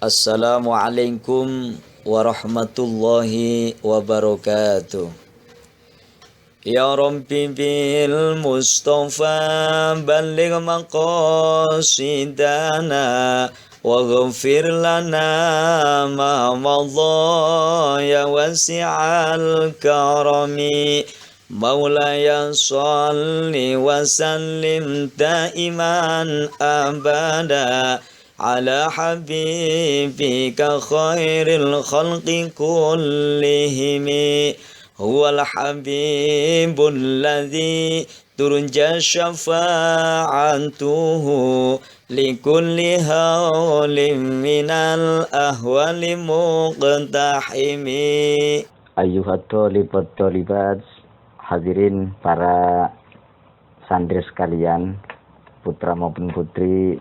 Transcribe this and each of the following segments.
Assalamualaikum warahmatullahi wabarakatuh. Ya Rabbi bil Mustafa balligh maqasidana waghfir lana ma madha ya wasi'al karami. Maulaya salli wa sallim daiman abada ala habibika khairil khalqi kullihimi. Huwal habibul ladzi turja syafa'atuhu likulli hawlim minal ahwali muqtahimi. Ayyuhat thalibat thalibat, hadirin para santri sekalian, putra maupun putri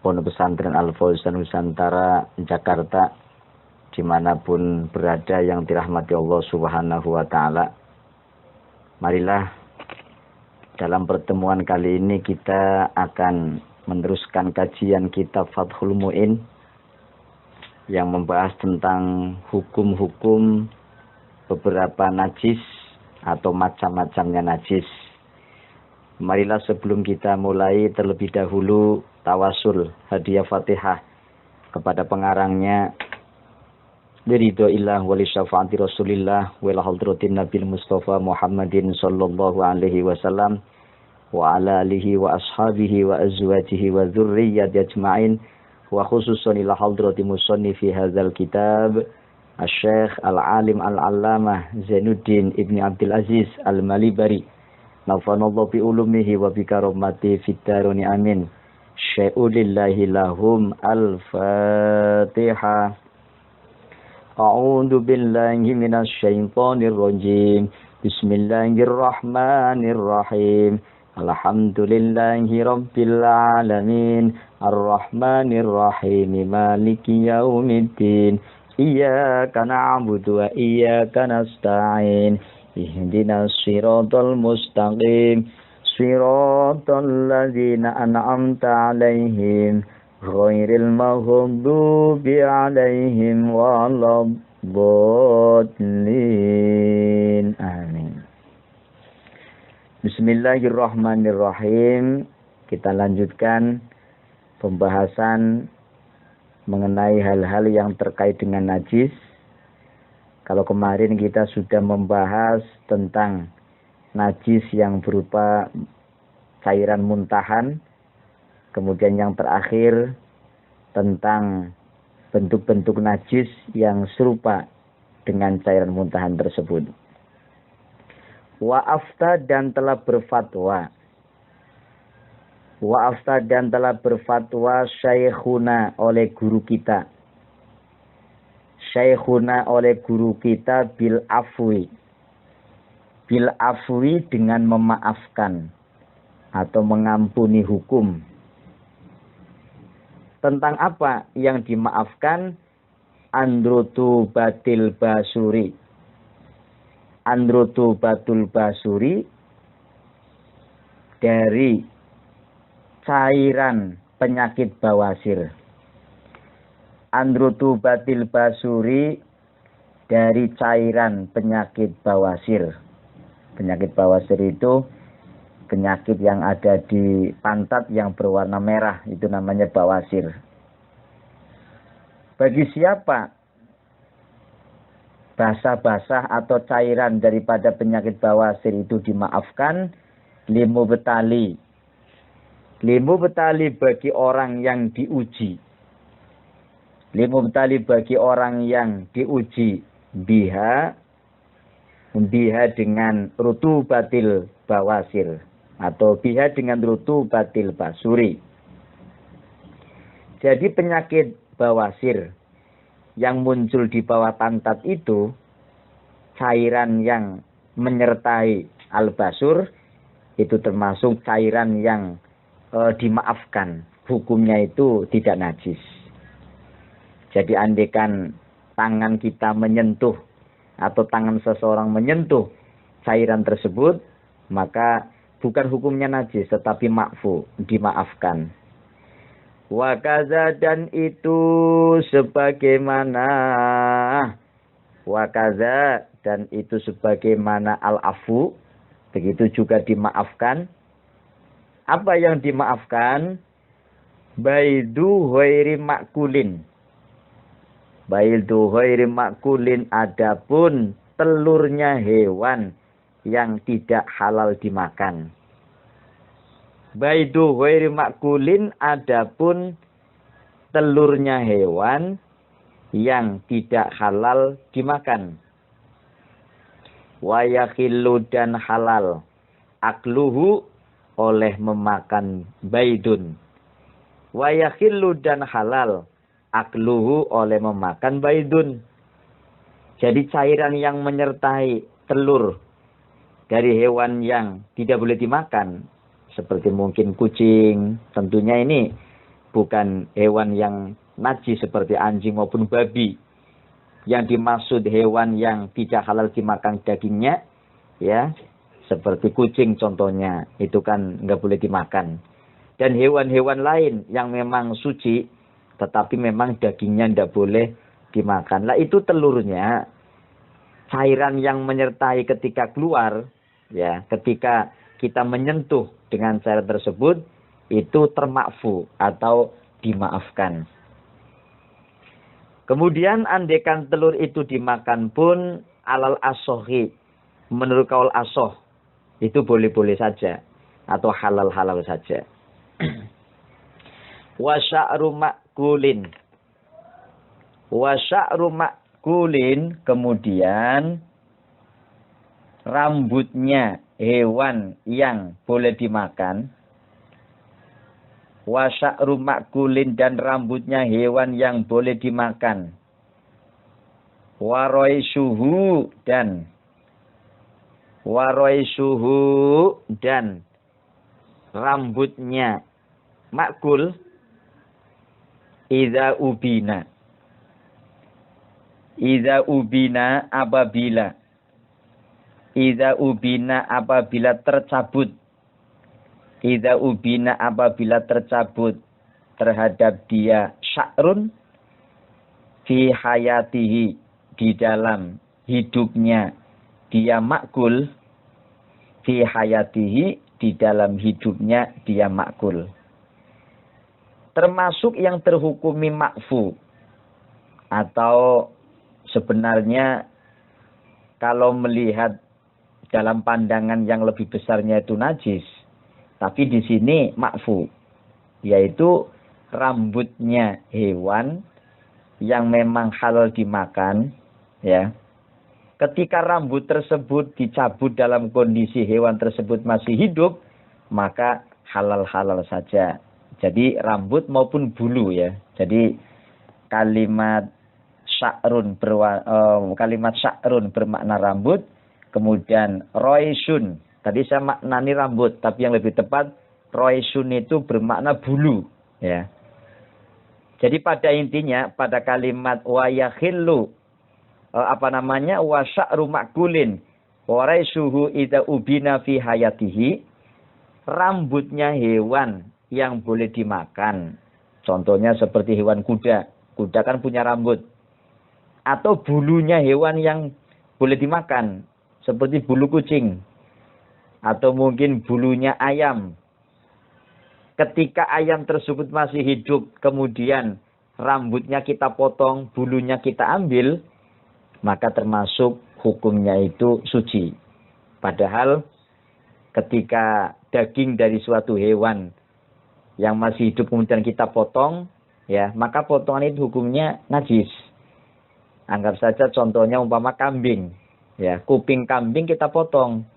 Pondok Pesantren Al-Fauzan Nusantara Jakarta, dimanapun berada yang dirahmati Allah Subhanahu wa Ta'ala. Marilah dalam pertemuan kali ini kita akan meneruskan kajian kitab Fathul Mu'in yang membahas tentang hukum-hukum beberapa najis atau macam-macamnya najis. Marilah sebelum kita mulai terlebih dahulu tawasul hadiah Fatihah kepada pengarangnya, biridhoillah wali syafaati Rasulillah wal hadratin Nabil Mustafa Muhammadin sallallahu alaihi wasallam wa ala alihi wa ashabihi wa azwajihi wa dzurriyyati ajmain, wa khususan ila hadrati musannifi hadzal kitab Asy-Syaikh Al-Alim Al-Allamah Zainuddin Ibni Abdul Aziz Al-Malibari, nafanallahu bi ulumihi wa bi karamati fid daroni amin. Syai'ulillahi lahum al-Fatihah. A'udzu billahi minasy syaithanir rajim. Bismillahirrahmanirrahim. Alhamdulillahi rabbil alamin. Arrahmanir rahim. Maliki yaumiddin. Iyyaka na'budu wa iyyaka nasta'in. Ihdinas siratal mustaqim. Siratal ladzina an'amta 'alaihim ghairil maghdubi 'alaihim waladdallin. Amin. Bismillahirrahmanirrahim. Kita lanjutkan pembahasan mengenai hal-hal yang terkait dengan najis. Kalau kemarin kita sudah membahas tentang najis yang berupa cairan muntahan, kemudian yang terakhir tentang bentuk-bentuk najis yang serupa dengan cairan muntahan tersebut. Wa afta dan telah berfatwa. Wa afta dan telah berfatwa Syekhuna oleh guru kita. Syekhuna oleh guru kita bil afwi. Bil afwi dengan memaafkan atau mengampuni hukum. Tentang apa yang dimaafkan? Andrutu batil basuri. Andrutu batul basuri dari cairan penyakit bawasir. Andrutu batil basuri dari cairan penyakit bawasir. Penyakit bawasir itu penyakit yang ada di pantat yang berwarna merah, itu namanya bawasir. Bagi siapa basah-basah atau cairan daripada penyakit bawasir itu dimaafkan? Limu betali. Limu betali bagi orang yang diuji. Limu betali bagi orang yang diuji biha dengan rutu batil bawasir atau biha dengan rutu batil basuri. Jadi penyakit bawasir yang muncul di bawah pantat itu, cairan yang menyertai al-basur itu termasuk cairan yang dimaafkan, hukumnya itu tidak najis. Jadi andaikan tangan kita menyentuh atau tangan seseorang menyentuh cairan tersebut, maka bukan hukumnya najis tetapi makfu, dimaafkan. Wa kaza dan itu sebagaimana wakaza, dan itu sebagaimana al-afu, begitu juga dimaafkan. Apa yang dimaafkan? Baidu ghairi makulin. Baidu ghairi makulin, adapun telurnya hewan yang tidak halal dimakan. Baidu ghairi makulin, adapun telurnya hewan yang tidak halal dimakan. Wa yakhillu, dan halal akluhu, oleh memakan baidun. Wa yakhillu, dan halal akluhu, oleh memakan baidun. Jadi cairan yang menyertai telur dari hewan yang tidak boleh dimakan, seperti mungkin kucing, tentunya ini bukan hewan yang najis seperti anjing maupun babi. Yang dimaksud hewan yang tidak halal dimakan dagingnya, ya, seperti kucing contohnya, itu kan nggak boleh dimakan. Dan hewan-hewan lain yang memang suci, tetapi memang dagingnya nggak boleh dimakan. Lah itu telurnya, cairan yang menyertai ketika keluar, ya, ketika kita menyentuh dengan cairan tersebut, itu termakfu atau dimaafkan. Kemudian andekan telur itu dimakan pun alal asohi, menurut kaul asoh, itu boleh-boleh saja atau halal-halal saja. Wa sya'ru ma'kulin. Wa sya'ru ma'kulin, kemudian rambutnya hewan yang boleh dimakan. Wa sya'ru ma'kulin, dan rambutnya hewan yang boleh dimakan. Wa raisuhu, dan rambutnya makul idza ubina apabila tercabut. Idza ubina apabila tercabut terhadap dia sya'run fi hayatihi, di dalam hidupnya dia makul, fi hayatihi, di dalam hidupnya dia makul. Termasuk yang terhukumi makfu, atau sebenarnya kalau melihat dalam pandangan yang lebih besarnya itu najis, tapi di sini makfu, yaitu rambutnya hewan yang memang halal dimakan, ya. Ketika rambut tersebut dicabut dalam kondisi hewan tersebut masih hidup, maka halal-halal saja. Jadi rambut maupun bulu, ya. Jadi kalimat sya'run bermakna rambut, kemudian roisun, tadi saya maknani rambut, tapi yang lebih tepat roisun itu bermakna bulu, ya. Jadi pada intinya pada kalimat wa yakhillu wa sya'ru ma'kulin wa raisuhu idza ubina fi hayatihi, rambutnya hewan yang boleh dimakan. Contohnya seperti hewan kuda. Kuda kan punya rambut. Atau bulunya hewan yang boleh dimakan, seperti bulu kucing. Atau mungkin bulunya ayam. Ketika ayam tersebut masih hidup, kemudian rambutnya kita potong, bulunya kita ambil, maka termasuk hukumnya itu suci. Padahal ketika daging dari suatu hewan yang masih hidup kemudian kita potong, ya, maka potongan itu hukumnya najis. Anggap saja contohnya umpama kambing, ya, kuping kambing kita potong.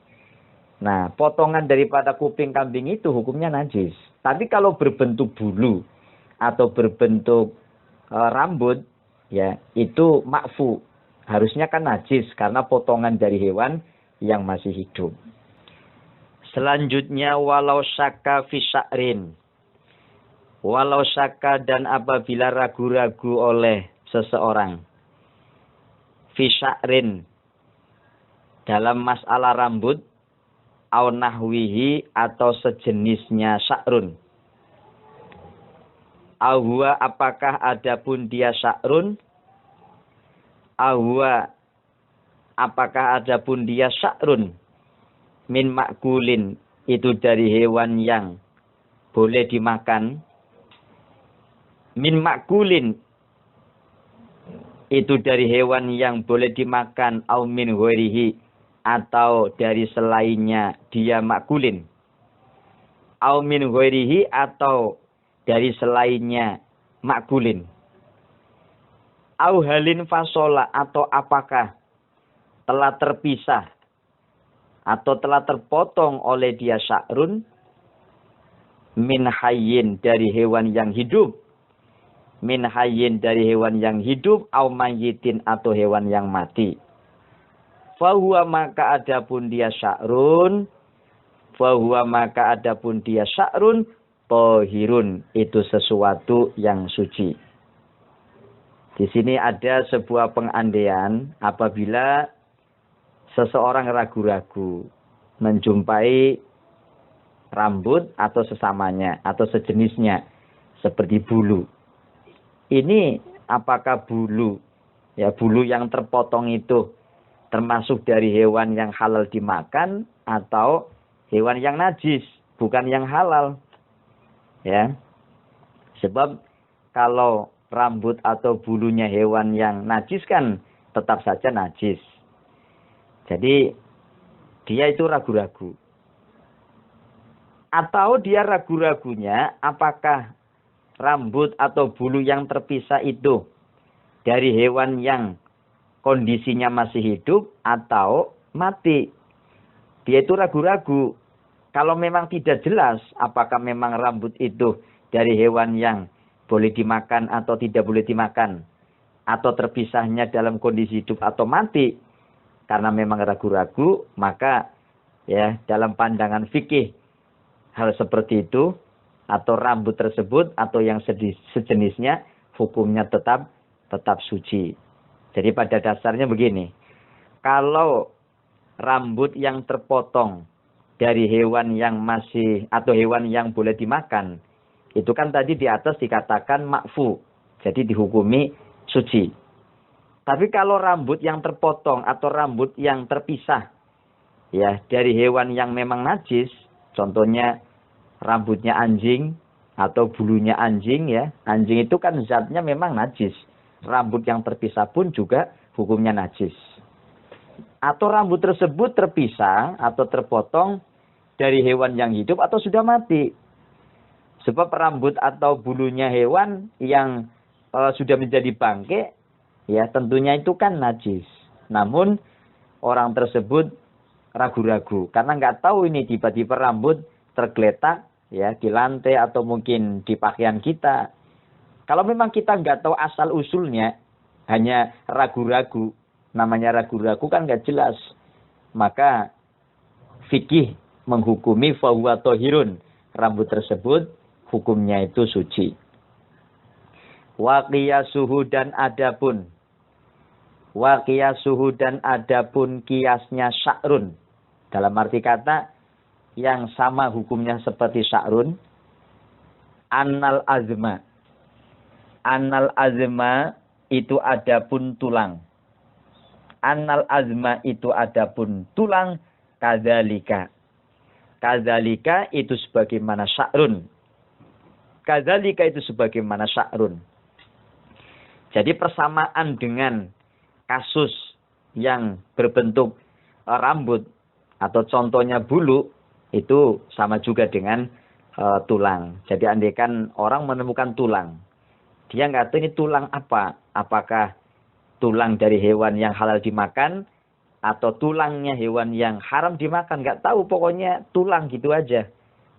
Nah, potongan daripada kuping kambing itu hukumnya najis. Tapi kalau berbentuk bulu atau berbentuk rambut, ya, itu makfu. Harusnya kan najis karena potongan dari hewan yang masih hidup. Selanjutnya walau syakka fi sya'rin. Walau syakka, dan apabila ragu-ragu oleh seseorang fi sya'rin, dalam masalah rambut, au nahwihi, atau sejenisnya sya'run. Ahwa apakah adapun dia sya'run? Ahwa apakah adapun dia sya'run? Min ma'kulin, itu dari hewan yang boleh dimakan. Min ma'kulin, itu dari hewan yang boleh dimakan. Au min ghairihi, atau dari selainnya dia ma'kulin. Au min ghairihi, atau dari selainnya ma'kulin. Au halin fasola, atau apakah telah terpisah atau telah terpotong oleh dia sya'run min hayyin, dari hewan yang hidup. Min hayyin, dari hewan yang hidup. Au mayyitin, atau hewan yang mati. Fahuwa, maka adapun dia sya'run. Fahuwa, maka adapun dia sya'run. Tohirun, itu sesuatu yang suci. Di sini ada sebuah pengandaian apabila seseorang ragu-ragu menjumpai rambut atau sesamanya atau sejenisnya seperti bulu. Ini apakah bulu, ya bulu yang terpotong itu termasuk dari hewan yang halal dimakan atau hewan yang najis, bukan yang halal. Ya. Sebab kalau rambut atau bulunya hewan yang najis kan tetap saja najis. Jadi dia itu ragu-ragu. Atau dia ragu-ragunya apakah rambut atau bulu yang terpisah itu dari hewan yang kondisinya masih hidup atau mati. Dia itu ragu-ragu. Kalau memang tidak jelas apakah memang rambut itu dari hewan yang boleh dimakan atau tidak boleh dimakan, atau terpisahnya dalam kondisi hidup atau mati, karena memang ragu-ragu, maka ya dalam pandangan fikih hal seperti itu atau rambut tersebut atau yang sejenisnya hukumnya tetap suci. Jadi pada dasarnya begini, kalau rambut yang terpotong dari hewan yang masih atau hewan yang boleh dimakan, itu kan tadi di atas dikatakan makfu, jadi dihukumi suci. Tapi kalau rambut yang terpotong atau rambut yang terpisah ya dari hewan yang memang najis, contohnya rambutnya anjing atau bulunya anjing, ya anjing itu kan zatnya memang najis, rambut yang terpisah pun juga hukumnya najis. Atau rambut tersebut terpisah atau terpotong dari hewan yang hidup atau sudah mati. Sebab rambut atau bulunya hewan yang sudah menjadi bangke, ya tentunya itu kan najis. Namun orang tersebut ragu-ragu karena nggak tahu ini tiba-tiba rambut tergeletak ya di lantai atau mungkin di pakaian kita. Kalau memang kita nggak tahu asal usulnya, hanya ragu-ragu, namanya ragu-ragu kan nggak jelas, maka fikih menghukumi fahuwa tohirun, rambut tersebut hukumnya itu suci. Wa qiyasuhu, dan adapun kiasnya sya'run, dalam arti kata yang sama hukumnya seperti sya'run. Annal azma itu adapun tulang. Annal azma itu adapun tulang. Kadzalika itu sebagaimana sya'run. Kadzalika itu sebagaimana sya'run. Jadi persamaan dengan kasus yang berbentuk rambut atau contohnya bulu itu sama juga dengan tulang. Jadi andaikan orang menemukan tulang, dia nggak tahu ini tulang apa. Apakah tulang dari hewan yang halal dimakan atau tulangnya hewan yang haram dimakan, nggak tahu, pokoknya tulang gitu aja.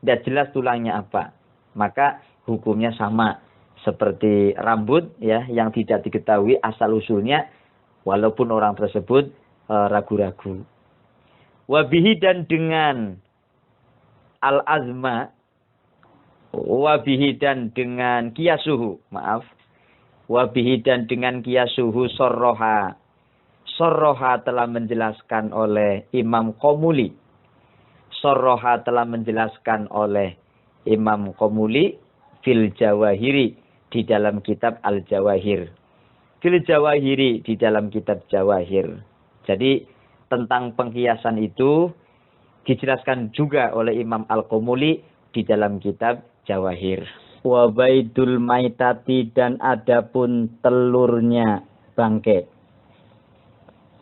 Nggak jelas tulangnya apa. Maka hukumnya sama seperti rambut ya yang tidak diketahui asal usulnya walaupun orang tersebut ragu-ragu. Wabihi, dan dengan al-azma, wabihi dan dengan kiasuhu, wabihi dan dengan kiasuhu sorroha telah menjelaskan oleh Imam Qomuli. Sorroha telah menjelaskan oleh Imam Qomuli fil jawahiri, di dalam kitab Al-Jawahir. Fil Jawahiri, di dalam kitab Jawahir. Jadi tentang penghiasan itu dijelaskan juga oleh Imam Al-Qumuli di dalam kitab Jawahir. Wa baidul maitati, dan adapun telurnya bangkai.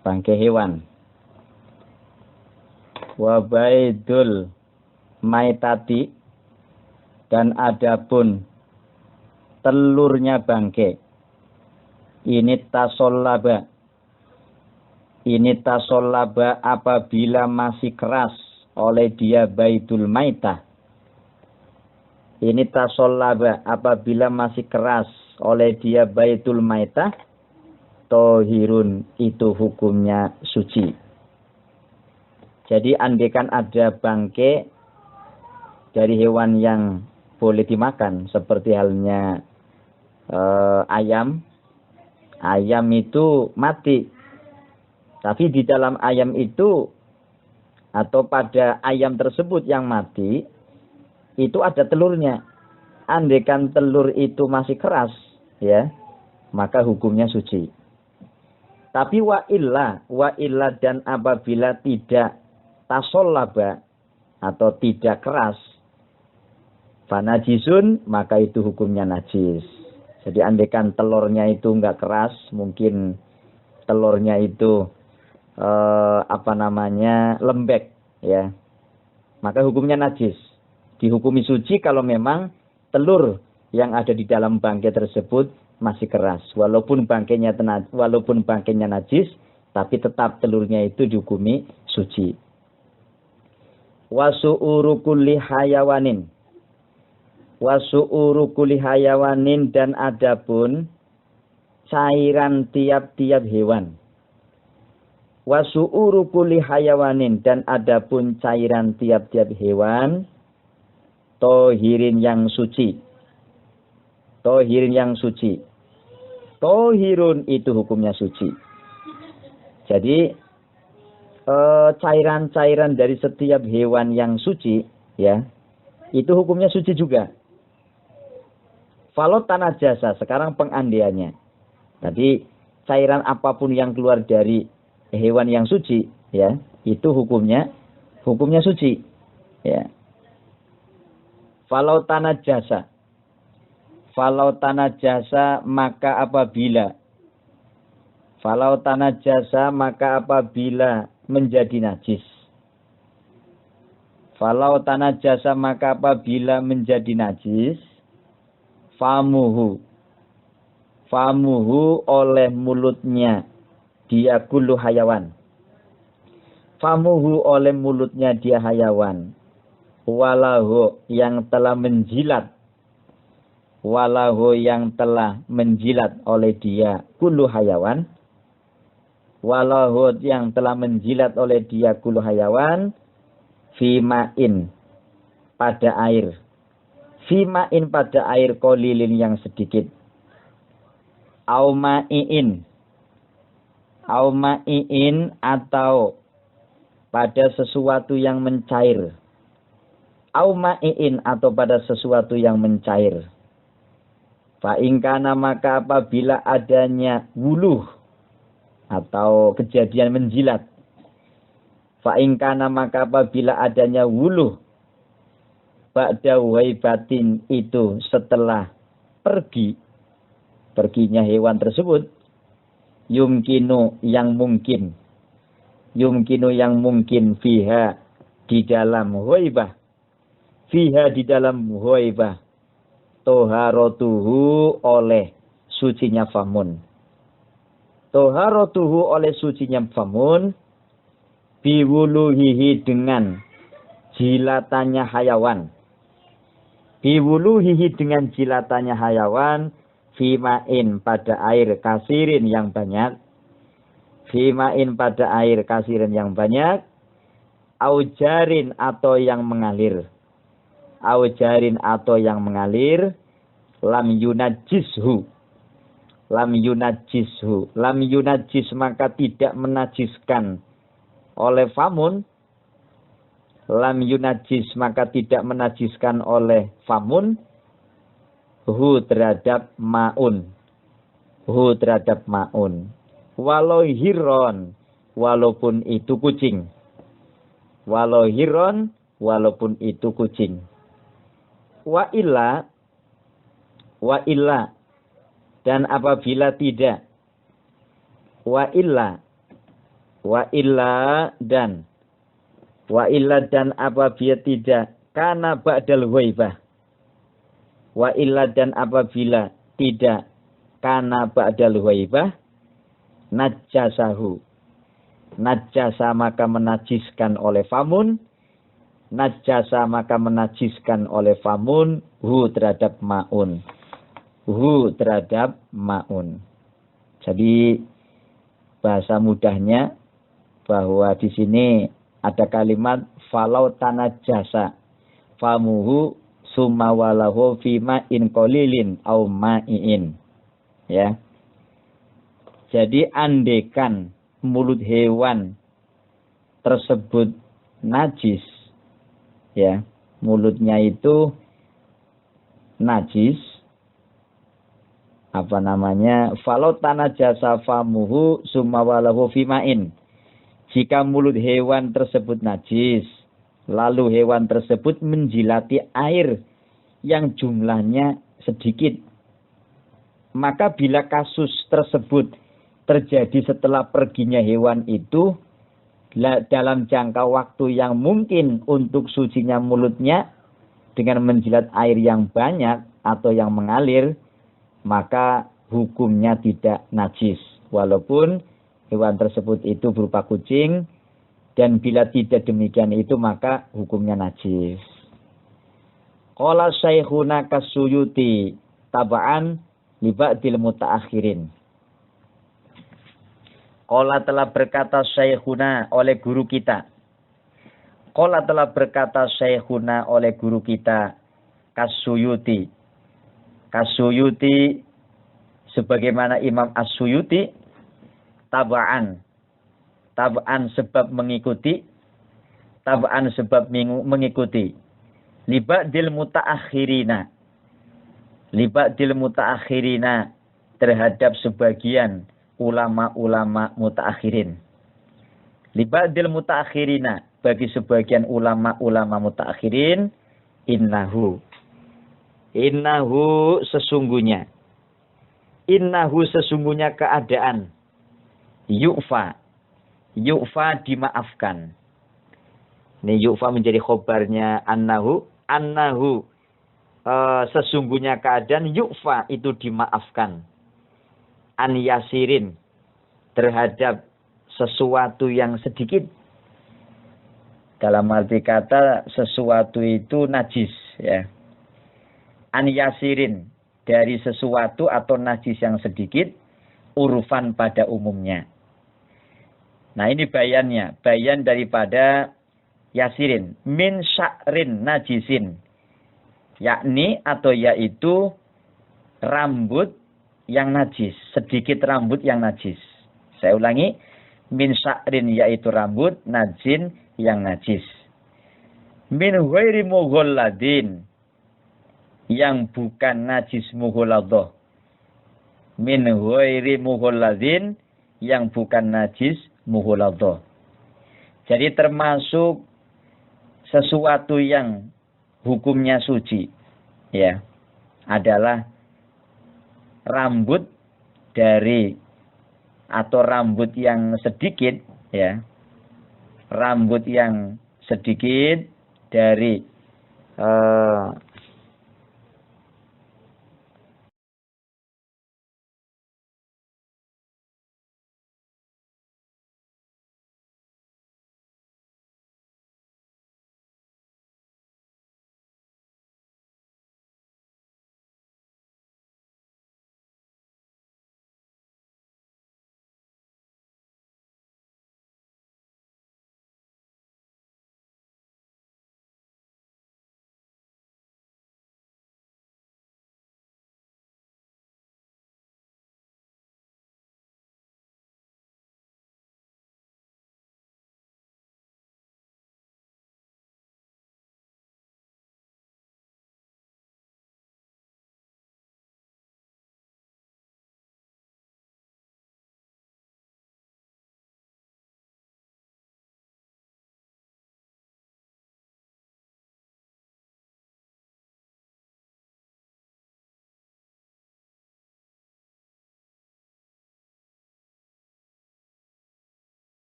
Bangkai hewan. Wa baidul maitati, dan adapun telurnya bangkai. Ini tasollaba. Ini tasollaba apabila masih keras oleh dia baidul maitah. Ini tasollaba apabila masih keras oleh dia baidul maitah. Tohirun, itu hukumnya suci. Jadi andaikan ada bangkai dari hewan yang boleh dimakan, seperti halnya ayam. Ayam itu mati. Tapi di dalam ayam itu, atau pada ayam tersebut yang mati, itu ada telurnya. Andaikan telur itu masih keras, ya, maka hukumnya suci. Tapi wa illa dan apabila tidak tasollaba atau tidak keras, fanajisun, maka itu hukumnya najis. Jadi andaikan telurnya itu enggak keras, mungkin telurnya itu lembek, ya, maka hukumnya najis. Dihukumi suci kalau memang telur yang ada di dalam bangkai tersebut masih keras, walaupun bangkainya najis, tapi tetap telurnya itu dihukumi suci. Wasu'uru kulli hayawanin. Wasu'uru kulli hayawanin, dan adapun cairan tiap-tiap hewan. Wasu'uru kulli hayawanin, dan adapun cairan tiap-tiap hewan. Tohirin, yang suci. Tohirin, yang suci. Tohirun, itu hukumnya suci. Jadi cairan-cairan dari setiap hewan yang suci, ya, itu hukumnya suci juga. Falau tanah jasa, sekarang pengandiannya. Tadi cairan apapun yang keluar dari hewan yang suci, ya, itu hukumnya suci, ya. Falau tanah jasa. Falau tanah jasa, maka apabila menjadi najis. Falau tanah jasa, maka apabila menjadi najis. Famuhu oleh mulutnya dia kullu hayawan. Famuhu oleh mulutnya dia hayawan. Walahu yang telah menjilat. Walahu yang telah menjilat oleh dia kullu hayawan. Walahu yang telah menjilat oleh dia kullu hayawan. Fima'in, pada air. Fima'in, pada air kolilin, yang sedikit. Auma'iin, atau pada sesuatu yang mencair. Auma'iin, atau pada sesuatu yang mencair. Fa'ingkana, maka apabila adanya wuluh atau kejadian menjilat. Fa'ingkana, maka apabila adanya wuluh ba'da waibatin, itu setelah perginya hewan tersebut. Yumkinu, yang mungkin fiha, di dalam waibah. Fiha, di dalam waibah. Toharotuhu, oleh sucinya famun. Toharotuhu, oleh sucinya famun. Biwuluhihi, dengan jilatannya hayawan. Biwuluhihi, dengan jilatannya hayawan. Fima'in, pada air kasirin yang banyak. Fima'in, pada air kasirin yang banyak. Aujarin, atau yang mengalir. Aujarin, atau yang mengalir. Lam yunajishu. Lam yunajis, maka tidak menajiskan oleh famun. Lam yunajis, maka tidak menajiskan oleh famun. hu terhadap maun, hu terhadap maun, walau hiron, walaupun itu kucing, walau hiron, walaupun itu kucing. Wa illa, dan apabila tidak, wa illa dan apabila tidak, kana ba'dal ghaibah, wa illa dan apabila tidak, kana ba'dal ghaibah, najjasahu, najjasa maka menajiskan oleh famun, najjasa maka menajiskan oleh famun, hu terhadap maun, hu terhadap maun. Jadi bahasa mudahnya bahwa di sini ada kalimat falau tanajjasa famuhu summa walahu fima in qalilin au ma'iin. Ya. Jadi andekan mulut hewan tersebut najis, ya, mulutnya itu najis, falau tanajjasa famuhu summa walahu fima'in. Jika mulut hewan tersebut najis, lalu hewan tersebut menjilati air yang jumlahnya sedikit, maka bila kasus tersebut terjadi setelah perginya hewan itu dalam jangka waktu yang mungkin untuk sucinya mulutnya dengan menjilat air yang banyak atau yang mengalir, maka hukumnya tidak najis walaupun hewan tersebut itu berupa kucing, dan bila tidak demikian itu maka hukumnya najis. Qala Syekhuna Kasuyuti taba'an li ba'dil mutaakhirin. Qala telah berkata Syekhuna oleh guru kita. Qala telah berkata Syekhuna oleh guru kita Kasuyuti. Kasuyuti sebagaimana Imam As-Suyuti, taba'an sebab mengikuti, liba'dil mutaakhirina terhadap sebagian ulama-ulama mutaakhirin. Liba'dil mutaakhirina bagi sebagian ulama-ulama mutaakhirin, innahu sesungguhnya keadaan yu'fa dimaafkan. Ini yu'fa menjadi khobarnya annahu sesungguhnya keadaan yu'fa itu dimaafkan, an yasirin terhadap sesuatu yang sedikit. Dalam arti kata sesuatu itu najis, ya. An yasirin dari sesuatu atau najis yang sedikit, urufan pada umumnya. Nah ini bayannya, bayan daripada yasirin, min sya'rin najisin, yakni atau yaitu rambut yang najis, sedikit rambut yang najis. Saya ulangi, min sya'rin yaitu rambut, najin yang najis. Min ghairi mughalladin, yang bukan najis mughalladhah. Min ghairi mughalladin, yang bukan najis mughalladhah. Jadi termasuk sesuatu yang hukumnya suci, ya, adalah rambut dari atau rambut yang sedikit, ya, rambut yang sedikit dari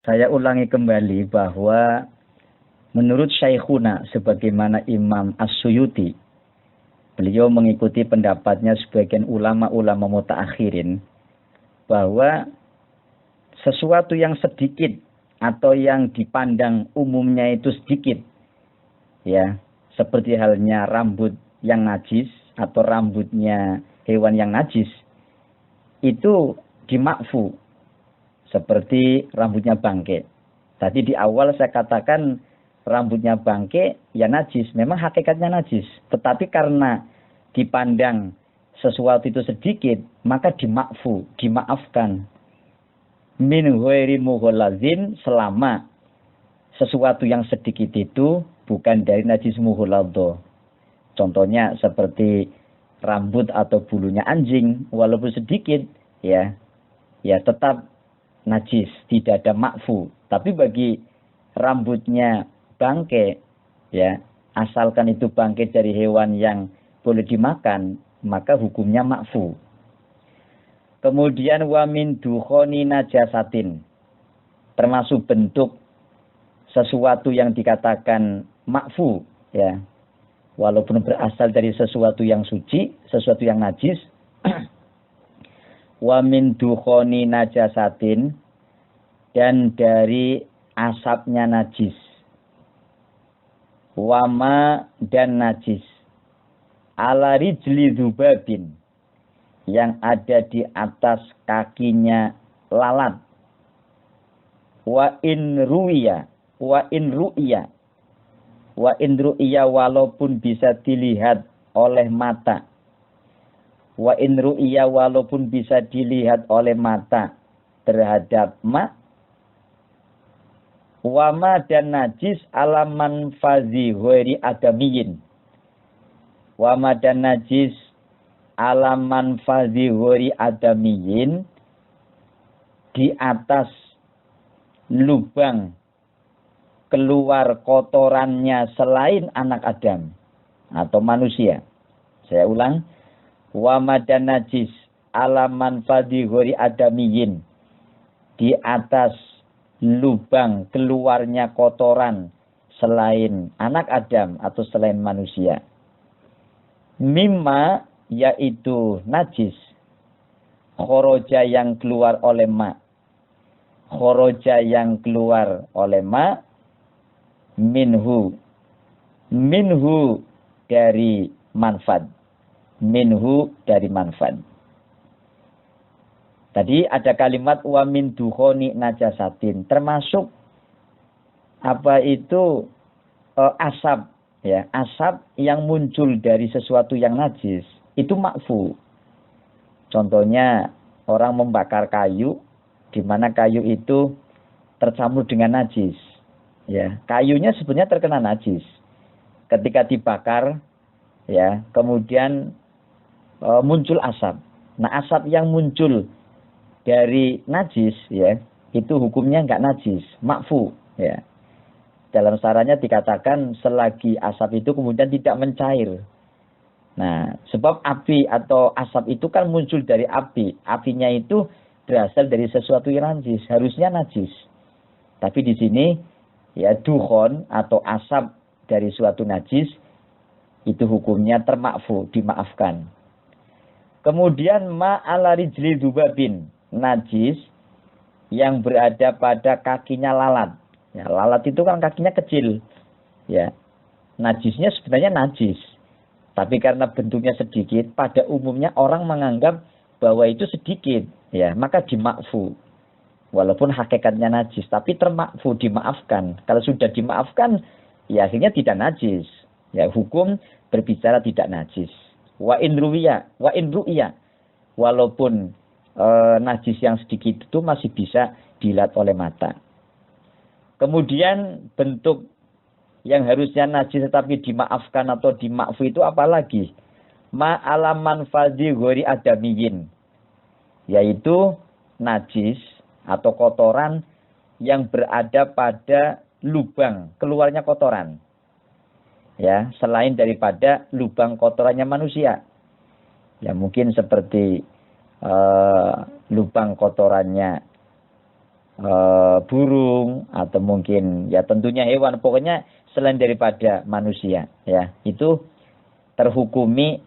saya ulangi kembali bahwa menurut Syekhuna sebagaimana Imam As-Suyuti, beliau mengikuti pendapatnya sebagian ulama-ulama mutaakhirin bahwa sesuatu yang sedikit atau yang dipandang umumnya itu sedikit, ya, seperti halnya rambut yang najis atau rambutnya hewan yang najis, itu dimakfu, seperti rambutnya bangke. Tadi di awal saya katakan rambutnya bangke ya najis, memang hakikatnya najis, tetapi karena dipandang sesuatu itu sedikit, maka dimakfu, dimaafkan. Min ghairi mughallazin, selama sesuatu yang sedikit itu bukan dari najis mughalladho. Contohnya seperti rambut atau bulunya anjing, walaupun sedikit, ya tetap najis, tidak ada makfu. Tapi bagi rambutnya bangke, ya, asalkan itu bangke dari hewan yang boleh dimakan, maka hukumnya makfu. Kemudian wa min dukhoni najasatin, termasuk bentuk sesuatu yang dikatakan makfu, ya, walaupun berasal dari sesuatu yang suci, sesuatu yang najis. Wa min dukhoni najasatin, dan dari asapnya najis. Wama, dan najis. Ala rijli dzubabin, yang ada di atas kakinya lalat. Wa in ru'ya, walaupun bisa dilihat oleh mata. Wa in ru'ya, walaupun bisa dilihat oleh mata terhadap wama, dan najis alaman fazi ghairi adamiyin. Wama, dan najis alaman fazi ghairi adamiyin, di atas lubang keluar kotorannya selain anak Adam atau manusia. Saya ulang. Wama, dan najis alaman fazi ghairi adamiyin, di atas lubang keluarnya kotoran selain anak Adam atau selain manusia. Mimma, yaitu najis, khoroja, yang keluar oleh khoroja, yang keluar oleh minhu dari manfaat, dari manfaat. Tadi ada kalimat wa min dukhoni najasatin, termasuk apa itu asap, ya, asap yang muncul dari sesuatu yang najis itu makfu. Contohnya orang membakar kayu, di mana kayu itu tercampur dengan najis, ya, kayunya sebenarnya terkena najis. Ketika dibakar, ya, kemudian muncul asap. Nah, asap yang muncul dari najis, ya, itu hukumnya enggak najis, makfu, ya. Dalam sarannya dikatakan selagi asap itu kemudian tidak mencair. Nah, sebab api atau asap itu kan muncul dari api. Apinya itu berasal dari sesuatu yang najis, harusnya najis. Tapi di sini, ya, dukhon atau asap dari suatu najis itu hukumnya termakfu, dimaafkan. Kemudian ma'ala rijli dzubabin, najis yang berada pada kakinya lalat. Ya, lalat itu kan kakinya kecil, ya. Najisnya sebenarnya najis, tapi karena bentuknya sedikit, pada umumnya orang menganggap bahwa itu sedikit, ya, maka dimakfu. Walaupun hakikatnya najis, tapi termakfu, dimaafkan. Kalau sudah dimaafkan, ya akhirnya tidak najis. Ya, hukum berbicara tidak najis. Wa in ru'ya, walaupun najis yang sedikit itu masih bisa dilihat oleh mata. Kemudian bentuk yang harusnya najis tetapi dimaafkan atau dimakfu itu apalagi? Ma'alaman fadhi ghairi adamiyin, yaitu najis atau kotoran yang berada pada lubang keluarnya kotoran, ya, selain daripada lubang kotorannya manusia. Ya, mungkin seperti lubang kotorannya burung atau mungkin ya tentunya hewan, pokoknya selain daripada manusia ya, itu terhukumi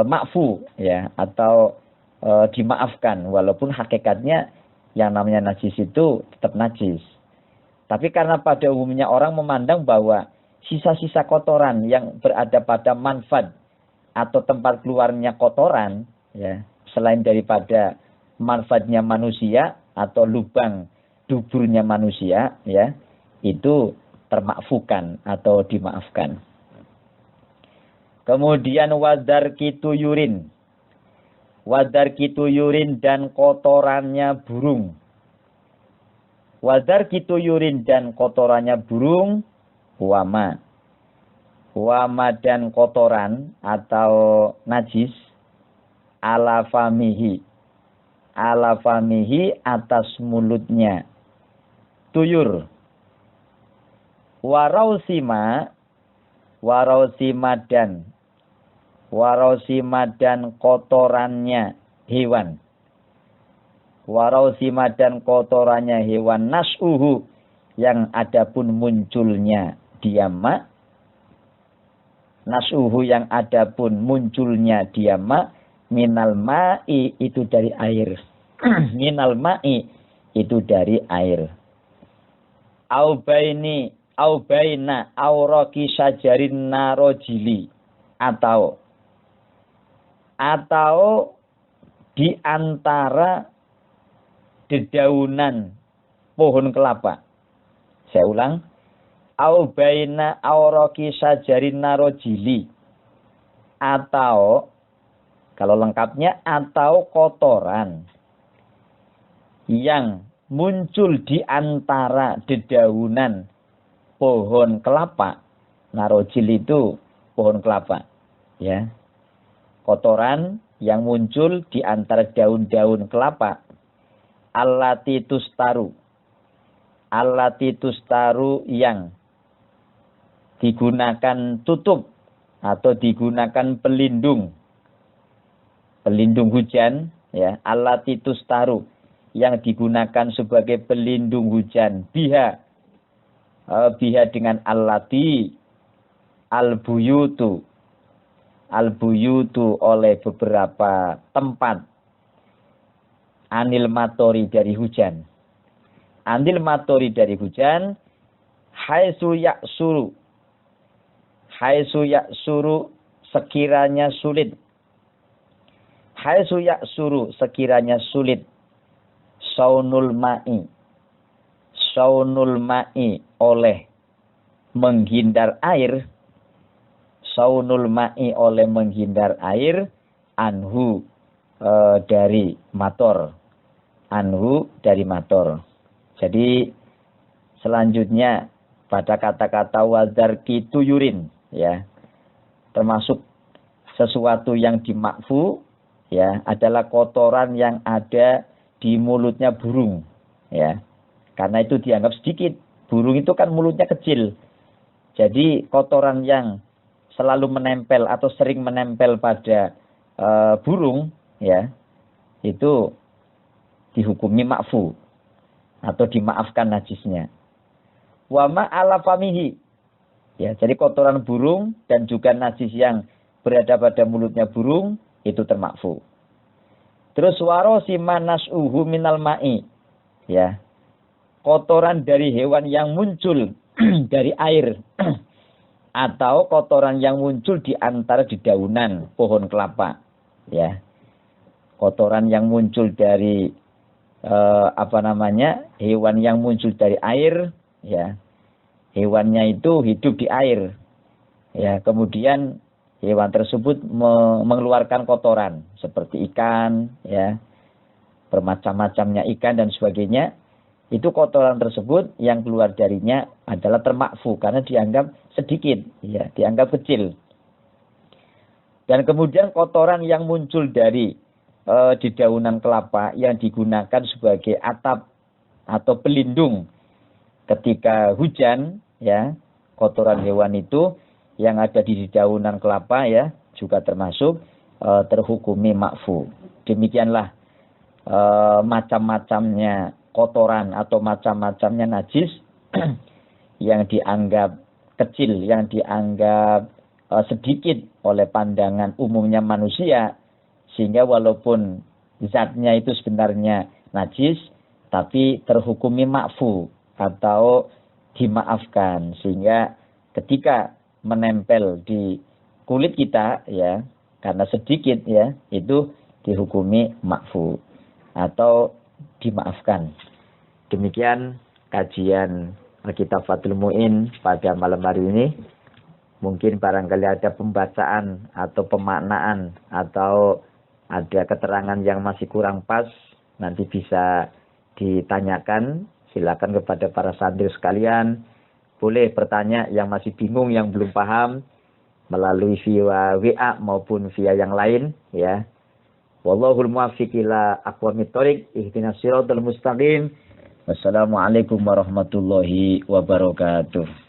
makfu ya, atau dimaafkan walaupun hakikatnya yang namanya najis itu tetap najis. Tapi karena pada umumnya orang memandang bahwa sisa-sisa kotoran yang berada pada manfaat atau tempat keluarnya kotoran ya, selain daripada manfaatnya manusia atau lubang duburnya manusia ya, itu termakfukan atau dimaafkan. Kemudian wadar kituyurin. Wadar kituyurin dan kotorannya burung. Wadar kituyurin dan kotorannya burung. Wama. Wama dan kotoran atau najis. Ala famihi. Ala famihi atas mulutnya. Tuyur. Warausima. Warausima dan kotorannya hewan. Warausima dan kotorannya hewan. Nas'uhu yang adapun munculnya diama. Nas'uhu yang adapun munculnya diama. Minal ma'i itu dari air. Minal ma'i itu dari air. Aubaina auraki sajarin narojili. Atau di antara dedaunan pohon kelapa. Saya ulang. Aubaina auraki sajarin narojili. Atau, kalau lengkapnya, atau kotoran yang muncul di antara dedaunan pohon kelapa. Narojil itu pohon kelapa. Ya. Kotoran yang muncul di antara daun-daun kelapa. Allati tustaru. Allati tustaru yang digunakan tutup atau digunakan pelindung. Pelindung hujan. Ya. Allati tustaru yang digunakan sebagai pelindung hujan. Biha dengan allati al-buyutu. Al-buyutu oleh beberapa tempat. Anil matori dari hujan. Anil matori dari hujan. Haitsu yaksuru. Haitsu yaksuru sekiranya sulit. Haitsu yaksuru sekiranya sulit. Saunul ma'i. Saunul ma'i oleh menghindar air. Saunul ma'i oleh menghindar air. Anhu dari mator. Anhu dari mator. Jadi selanjutnya pada kata-kata wadar kituyurin ya, termasuk sesuatu yang dimakfu ya, adalah kotoran yang ada di mulutnya burung ya. Karena itu dianggap sedikit. Burung itu kan mulutnya kecil. Jadi kotoran yang selalu menempel atau sering menempel pada burung ya, itu dihukumi makfu atau dimaafkan najisnya. Wa ma ala famihi. Ya, jadi kotoran burung dan juga najis yang berada pada mulutnya burung itu termakfu. Terus warosima nas'uhu minal ma'i. Ya. Kotoran dari hewan yang muncul dari air atau kotoran yang muncul di antara dedaunan pohon kelapa. Ya. Kotoran yang muncul dari hewan yang muncul dari air ya. Hewannya itu hidup di air. Ya, kemudian hewan tersebut mengeluarkan kotoran seperti ikan ya. Bermacam-macamnya ikan dan sebagainya. Itu kotoran tersebut yang keluar darinya adalah termakfu karena dianggap sedikit, ya, dianggap kecil. Dan kemudian kotoran yang muncul dari dedaunan kelapa yang digunakan sebagai atap atau pelindung ketika hujan, ya, kotoran hewan itu yang ada di dedaunan kelapa ya juga termasuk terhukumi makfu. Demikianlah macam-macamnya kotoran atau macam-macamnya najis yang dianggap kecil, yang dianggap sedikit oleh pandangan umumnya manusia, sehingga walaupun zatnya itu sebenarnya najis, tapi terhukumi ma'fu atau dimaafkan, sehingga ketika menempel di kulit kita ya, karena sedikit ya, itu dihukumi ma'fu atau dimaafkan. Demikian kajian Kitab Fathul Mu'in pada malam hari ini. Mungkin barangkali ada pembacaan atau pemaknaan atau ada keterangan yang masih kurang pas, nanti bisa ditanyakan. Silakan kepada para santri sekalian, boleh bertanya yang masih bingung, yang belum paham, melalui via WA maupun via yang lain ya. Wallahul muwaffiq ila aqwamit thoriq, ihdinas siratal mustaqim. Wassalamualaikum warahmatullahi wabarakatuh.